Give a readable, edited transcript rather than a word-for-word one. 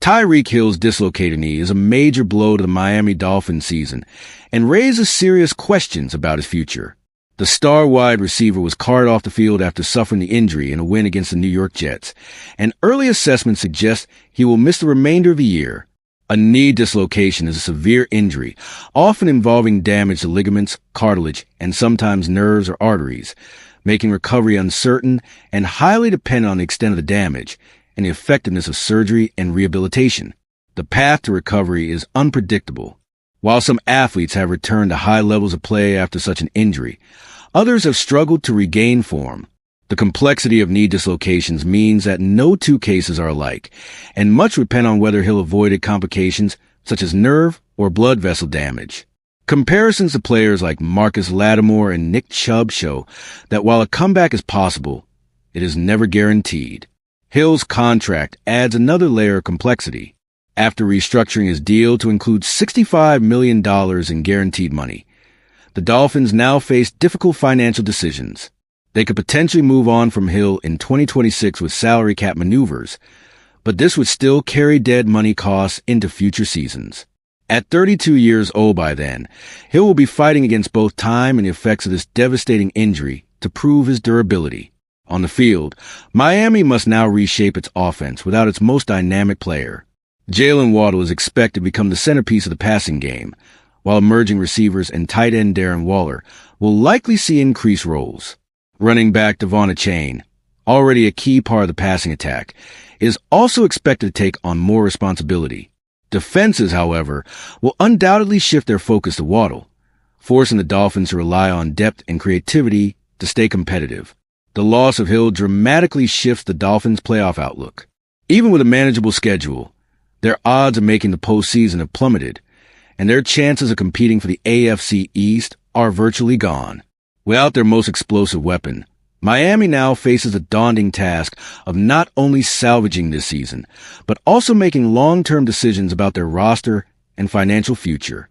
Tyreek Hill's dislocated knee is a major blow to the Miami Dolphins season and raises serious questions about his future. The star wide receiver was carted off the field after suffering the injury in a win against the New York Jets, and early assessments suggest he will miss the remainder of the year. A knee dislocation is a severe injury, often involving damage to ligaments, cartilage, and sometimes nerves or arteries, making recovery uncertain and highly dependent on the extent of the damage and the effectiveness of surgery and rehabilitation. The path to recovery is unpredictable. While some athletes have returned to high levels of play after such an injury, others have struggled to regain form. The complexity of knee dislocations means that no two cases are alike, and much would depend on whether Hill avoided complications such as nerve or blood vessel damage. Comparisons to players like Marcus Lattimore and Nick Chubb show that while a comeback is possible, it is never guaranteed. Hill's contract adds another layer of complexity. After restructuring his deal to include $65 million in guaranteed money, the Dolphins now face difficult financial decisions. They could potentially move on from Hill in 2026 with salary cap maneuvers, but this would still carry dead money costs into future seasons. At 32 years old by then, Hill will be fighting against both time and the effects of this devastating injury to prove his durability. On the field, Miami must now reshape its offense without its most dynamic player. Jaylen Waddle is expected to become the centerpiece of the passing game, while emerging receivers and tight end Darren Waller will likely see increased roles. Running back Devon Achane, already a key part of the passing attack, is also expected to take on more responsibility. Defenses, however, will undoubtedly shift their focus to Waddle, forcing the Dolphins to rely on depth and creativity to stay competitive. The loss of Hill dramatically shifts the Dolphins' playoff outlook. Even with a manageable schedule, their odds of making the postseason have plummeted, and their chances of competing for the AFC East are virtually gone. Without their most explosive weapon, Miami now faces the daunting task of not only salvaging this season, but also making long-term decisions about their roster and financial future.